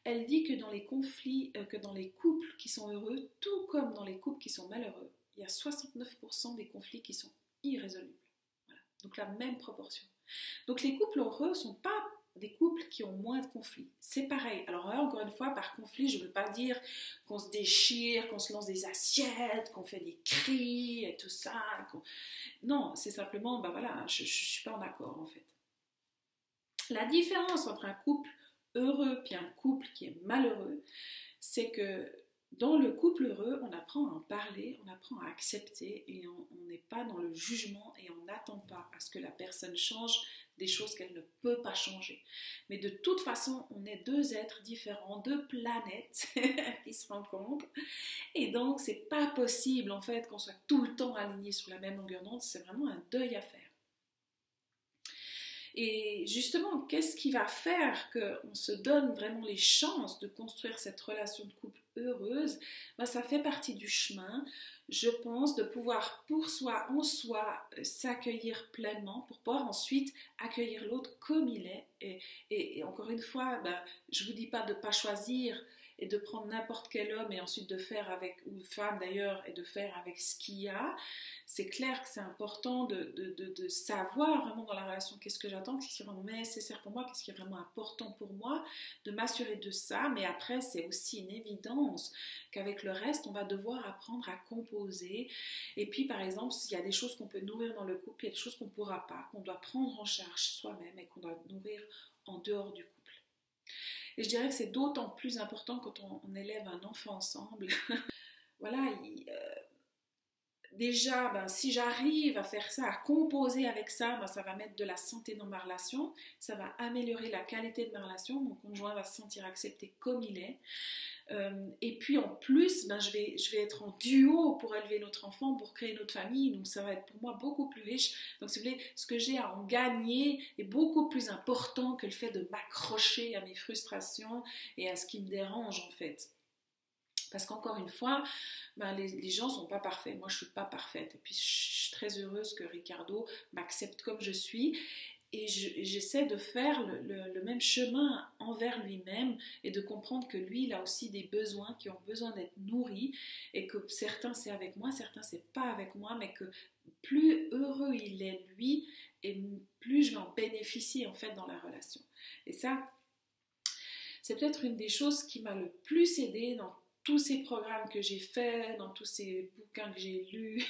Elle dit que dans les conflits, que dans les couples qui sont heureux, tout comme dans les couples qui sont malheureux, il y a 69% des conflits qui sont irrésolubles. Voilà. Donc la même proportion. Donc les couples heureux ne sont pas des couples qui ont moins de conflits. C'est pareil. Alors là, encore une fois, par conflit, je ne veux pas dire qu'on se déchire, qu'on se lance des assiettes, qu'on fait des cris et tout ça. Non, c'est simplement, voilà, je ne suis pas en accord en fait. La différence entre un couple heureux et un couple qui est malheureux, c'est que dans le couple heureux, on apprend à en parler, on apprend à accepter, et on n'est pas dans le jugement et on n'attend pas à ce que la personne change des choses qu'elle ne peut pas changer. Mais de toute façon, on est deux êtres différents, deux planètes qui se rencontrent, et donc c'est pas possible en fait qu'on soit tout le temps alignés sur la même longueur d'onde, c'est vraiment un deuil à faire. Et justement, qu'est-ce qui va faire qu'on se donne vraiment les chances de construire cette relation de couple heureuse? Ça fait partie du chemin, je pense, de pouvoir pour soi, en soi, s'accueillir pleinement pour pouvoir ensuite accueillir l'autre comme il est. Et encore une fois, je ne vous dis pas de ne pas choisir et de prendre n'importe quel homme et ensuite de faire avec, ou femme d'ailleurs, et de faire avec ce qu'il y a. C'est clair que c'est important de savoir vraiment dans la relation qu'est-ce que j'attends, qu'est-ce qui est vraiment nécessaire pour moi, qu'est-ce qui est vraiment important pour moi, de m'assurer de ça. Mais après, c'est aussi une évidence qu'avec le reste, on va devoir apprendre à composer. Et puis, par exemple, s'il y a des choses qu'on peut nourrir dans le couple, il y a des choses qu'on ne pourra pas, qu'on doit prendre en charge soi-même et qu'on doit nourrir en dehors du couple. Et je dirais que c'est d'autant plus important quand on élève un enfant ensemble. Voilà, déjà, si j'arrive à faire ça, à composer avec ça, ça va mettre de la santé dans ma relation, ça va améliorer la qualité de ma relation, mon conjoint va se sentir accepté comme il est. Et puis en plus, je vais être en duo pour élever notre enfant, pour créer notre famille, donc ça va être pour moi beaucoup plus riche. Donc si vous voulez, ce que j'ai à en gagner est beaucoup plus important que le fait de m'accrocher à mes frustrations et à ce qui me dérange en fait. Parce qu'encore une fois, les gens ne sont pas parfaits. Moi, je ne suis pas parfaite. Et puis, je suis très heureuse que Ricardo m'accepte comme je suis. Et j'essaie de faire le même chemin envers lui-même et de comprendre que lui, il a aussi des besoins qui ont besoin d'être nourris et que certains, c'est avec moi, certains, c'est pas avec moi, mais que plus heureux il est, lui, et plus je vais en bénéficier, en fait, dans la relation. Et ça, c'est peut-être une des choses qui m'a le plus aidée dans tous ces programmes que j'ai faits, dans tous ces bouquins que j'ai lus,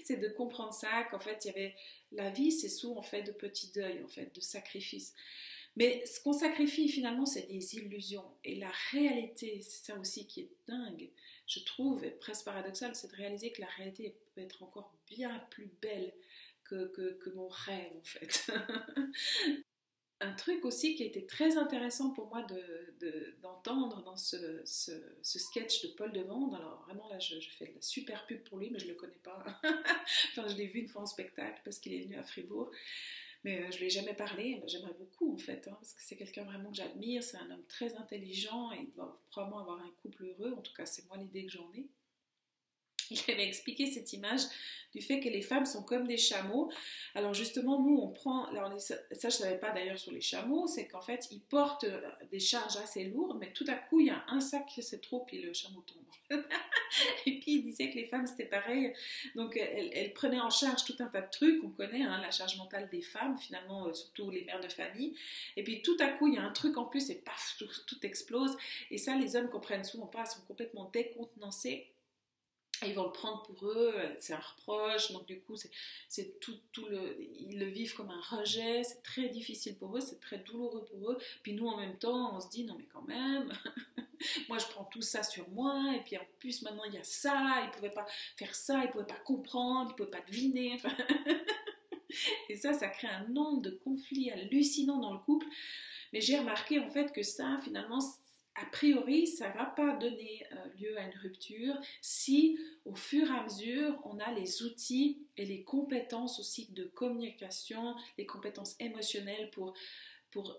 c'est de comprendre ça, qu'en fait, il y avait la vie, c'est souvent fait de petits deuils, en fait, de sacrifices. Mais ce qu'on sacrifie, finalement, c'est des illusions. Et la réalité, c'est ça aussi qui est dingue, je trouve, et presque paradoxal, c'est de réaliser que la réalité peut être encore bien plus belle que mon rêve, en fait. Un truc aussi qui a été très intéressant pour moi d'entendre dans ce sketch de Paul Devendre. Alors vraiment là je fais de la super pub pour lui mais je ne le connais pas. Enfin je l'ai vu une fois en spectacle parce qu'il est venu à Fribourg. Mais je ne lui ai jamais parlé, j'aimerais beaucoup en fait, parce que c'est quelqu'un vraiment que j'admire, c'est un homme très intelligent et il doit probablement avoir un couple heureux, en tout cas c'est moi l'idée que j'en ai. Il avait expliqué cette image du fait que les femmes sont comme des chameaux. Alors justement, nous, on prend... Alors ça, je ne savais pas d'ailleurs sur les chameaux, c'est qu'en fait, ils portent des charges assez lourdes, mais tout à coup, il y a un sac qui c'est trop, puis le chameau tombe. Et puis, il disait que les femmes, c'était pareil. Donc, elles prenaient en charge tout un tas de trucs. On connaît la charge mentale des femmes, finalement, surtout les mères de famille. Et puis, tout à coup, il y a un truc en plus, et paf, tout explose. Et ça, les hommes ne comprennent souvent pas, sont complètement décontenancés. Ils vont le prendre pour eux, c'est un reproche, donc du coup ils le vivent comme un rejet, c'est très difficile pour eux, c'est très douloureux pour eux, puis nous en même temps on se dit non mais quand même, moi je prends tout ça sur moi, et puis en plus maintenant il y a ça, ils ne pouvaient pas faire ça, ils ne pouvaient pas comprendre, ils ne pouvaient pas deviner, enfin... Et ça crée un nombre de conflits hallucinants dans le couple, mais j'ai remarqué en fait que ça finalement... A priori, ça ne va pas donner lieu à une rupture si, au fur et à mesure, on a les outils et les compétences aussi de communication, les compétences émotionnelles pour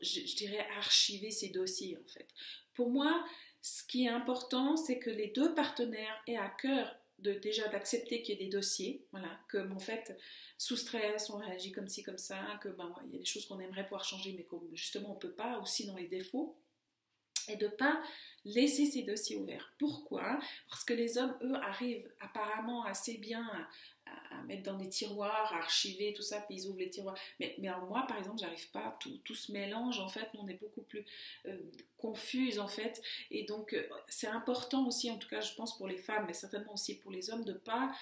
je dirais, archiver ces dossiers, en fait. Pour moi, ce qui est important, c'est que les deux partenaires aient à cœur déjà d'accepter qu'il y ait des dossiers, voilà, que en fait, sous stress, on réagit comme ci, comme ça, que il y a des choses qu'on aimerait pouvoir changer, mais justement on ne peut pas, aussi dans les défauts. Et de ne pas laisser ces dossiers ouverts. Pourquoi ? Parce que les hommes, eux, arrivent apparemment assez bien à mettre dans des tiroirs, à archiver tout ça, puis ils ouvrent les tiroirs. Mais moi, par exemple, j'arrive pas, tout se mélange, en fait, nous, on est beaucoup plus confuses, en fait. Et donc, c'est important aussi, en tout cas, je pense pour les femmes, mais certainement aussi pour les hommes, de ne pas...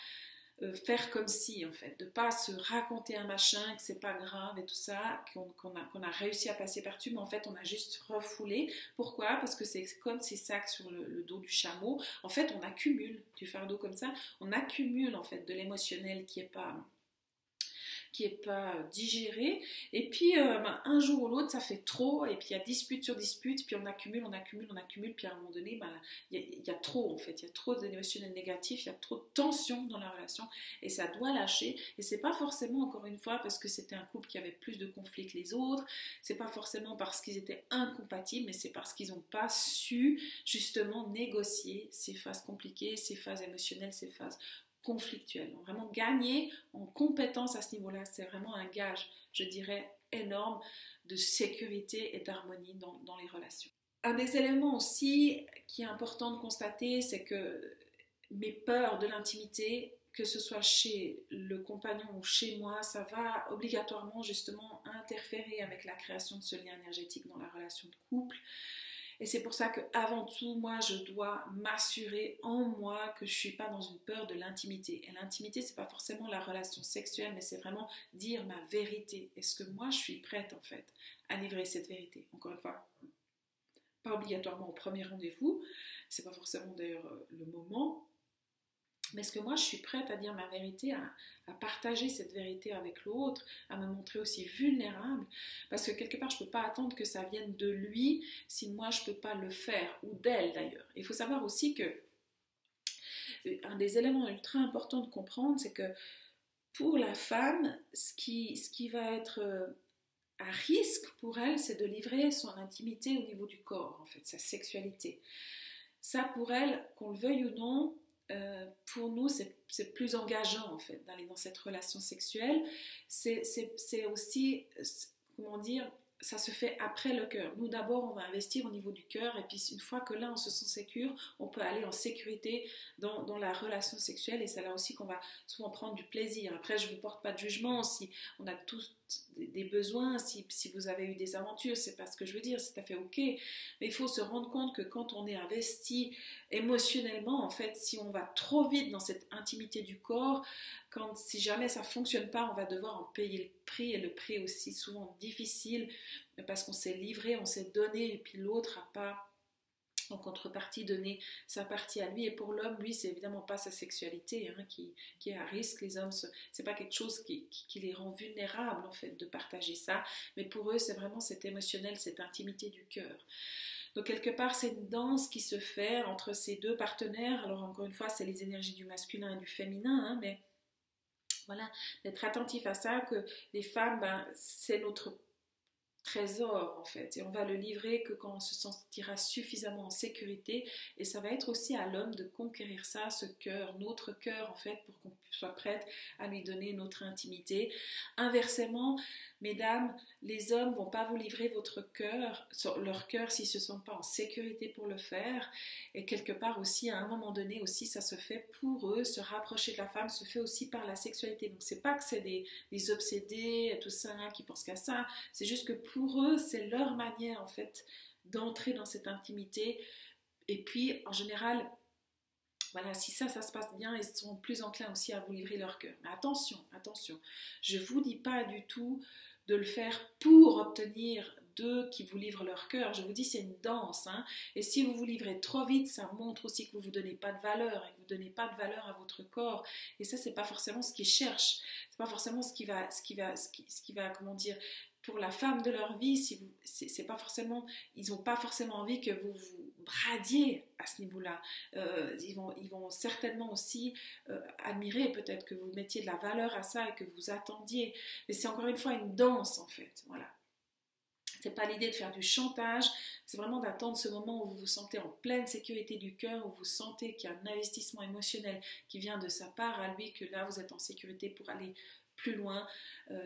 faire comme si en fait, de pas se raconter un machin que c'est pas grave et tout ça, qu'on a réussi à passer par-dessus, mais en fait on a juste refoulé. Pourquoi ? Parce que c'est comme ces sacs sur le dos du chameau, en fait on accumule du fardeau comme ça, on accumule en fait de l'émotionnel qui est pas digéré, et puis un jour ou l'autre ça fait trop, et puis il y a dispute sur dispute, puis on accumule, puis à un moment donné il y a trop en fait, il y a trop d'émotionnel négatif, il y a trop de tension dans la relation, et ça doit lâcher. Et c'est pas forcément, encore une fois, parce que c'était un couple qui avait plus de conflits que les autres, c'est pas forcément parce qu'ils étaient incompatibles, mais c'est parce qu'ils n'ont pas su justement négocier ces phases compliquées, ces phases émotionnelles, ces phases conflictuelle. Donc vraiment gagner en compétence à ce niveau-là, c'est vraiment un gage, je dirais, énorme de sécurité et d'harmonie dans les relations. un des éléments aussi qui est important de constater, c'est que mes peurs de l'intimité, que ce soit chez le compagnon ou chez moi, ça va obligatoirement justement interférer avec la création de ce lien énergétique dans la relation de couple. Et c'est pour ça qu'avant tout, moi, je dois m'assurer en moi que je ne suis pas dans une peur de l'intimité. Et l'intimité, ce n'est pas forcément la relation sexuelle, mais c'est vraiment dire ma vérité. Est-ce que moi, je suis prête, en fait, à livrer cette vérité? Encore une fois, pas obligatoirement au premier rendez-vous, c'est pas forcément d'ailleurs le moment, mais est-ce que moi je suis prête à dire ma vérité, à partager cette vérité avec l'autre, à me montrer aussi vulnérable, parce que quelque part je ne peux pas attendre que ça vienne de lui si moi je ne peux pas le faire, ou d'elle d'ailleurs. Il faut savoir aussi que un des éléments ultra importants de comprendre, c'est que pour la femme, ce qui va être à risque pour elle, c'est de livrer son intimité au niveau du corps, en fait, sa sexualité. Ça, pour elle, qu'on le veuille ou non, pour nous, c'est plus engageant, en fait, d'aller dans cette relation sexuelle. C'est aussi, comment dire, ça se fait après le cœur. Nous, d'abord, on va investir au niveau du cœur, et puis une fois que là, on se sent sécure, on peut aller en sécurité dans la relation sexuelle, et c'est là aussi qu'on va souvent prendre du plaisir. Après, je ne vous porte pas de jugement si on a tous des besoins, si vous avez eu des aventures, c'est pas ce que je veux dire, c'est tout à fait ok, mais il faut se rendre compte que quand on est investi émotionnellement, en fait, si on va trop vite dans cette intimité du corps, si jamais ça ne fonctionne pas, on va devoir en payer le prix, et le prix est aussi souvent difficile, parce qu'on s'est livré, on s'est donné, et puis l'autre n'a pas en contrepartie donner sa partie à lui. Et pour l'homme, lui, c'est évidemment pas sa sexualité qui est à risque. Les hommes, c'est pas quelque chose qui les rend vulnérables en fait de partager ça, mais pour eux, c'est vraiment cet émotionnel, cette intimité du cœur. Donc quelque part, c'est une danse qui se fait entre ces deux partenaires. Alors encore une fois, c'est les énergies du masculin et du féminin, mais voilà, d'être attentif à ça, que les femmes, c'est notre trésor en fait, et on va le livrer que quand on se sentira suffisamment en sécurité, et ça va être aussi à l'homme de conquérir ça, ce cœur, notre cœur en fait, pour qu'on soit prête à lui donner notre intimité. Inversement, mesdames, les hommes vont pas vous livrer leur cœur s'ils se sentent pas en sécurité pour le faire, et quelque part aussi à un moment donné aussi ça se fait pour eux, se rapprocher de la femme se fait aussi par la sexualité. Donc c'est pas que c'est des obsédés, tout ça, qui pensent qu'à ça, c'est juste que pour eux c'est leur manière en fait d'entrer dans cette intimité. Et puis en général, voilà, si ça se passe bien, ils sont plus enclins aussi à vous livrer leur cœur. Mais attention, je ne vous dis pas du tout de le faire pour obtenir d'eux qui vous livrent leur cœur. Je vous dis, c'est une danse. Et si vous vous livrez trop vite, ça montre aussi que vous ne vous donnez pas de valeur, et que vous ne donnez pas de valeur à votre corps. Et ça, ce n'est pas forcément ce qu'ils cherchent. Ce n'est pas forcément ce qui va, comment dire, pour la femme de leur vie, c'est pas forcément, ils n'ont pas forcément envie que vous vous bradiez à ce niveau-là. Ils vont certainement aussi admirer peut-être que vous mettiez de la valeur à ça et que vous attendiez. Mais c'est encore une fois une danse en fait. Voilà. C'est pas l'idée de faire du chantage, c'est vraiment d'attendre ce moment où vous vous sentez en pleine sécurité du cœur, où vous sentez qu'il y a un investissement émotionnel qui vient de sa part à lui, que là vous êtes en sécurité pour aller plus loin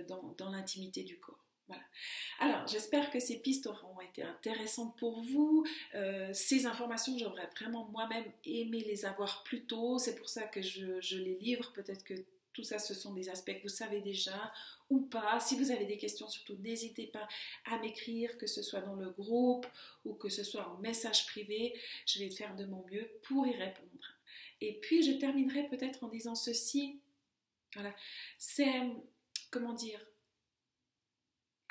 dans l'intimité du corps. Voilà. Alors, j'espère que ces pistes auront été intéressantes pour vous. Ces informations, j'aurais vraiment moi-même aimé les avoir plus tôt. C'est pour ça que je les livre. Peut-être que tout ça, ce sont des aspects que vous savez déjà ou pas. Si vous avez des questions, surtout n'hésitez pas à m'écrire, que ce soit dans le groupe ou que ce soit en message privé. Je vais faire de mon mieux pour y répondre. Et puis, je terminerai peut-être en disant ceci. Voilà. C'est, comment dire,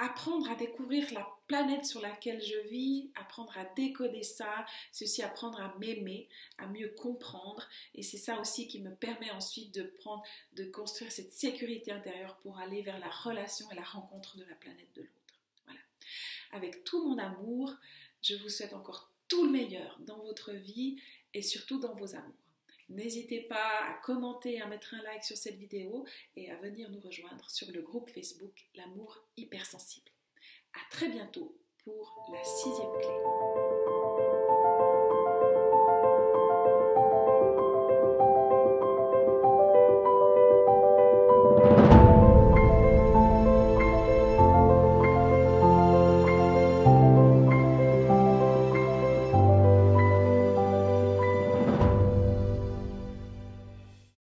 apprendre à découvrir la planète sur laquelle je vis, apprendre à décoder ça, c'est aussi apprendre à m'aimer, à mieux comprendre, et c'est ça aussi qui me permet ensuite de construire cette sécurité intérieure pour aller vers la relation et la rencontre de la planète de l'autre. Voilà. Avec tout mon amour, je vous souhaite encore tout le meilleur dans votre vie et surtout dans vos amours. N'hésitez pas à commenter, à mettre un like sur cette vidéo et à venir nous rejoindre sur le groupe Facebook L'amour hypersensible. À très bientôt pour la 6e clé.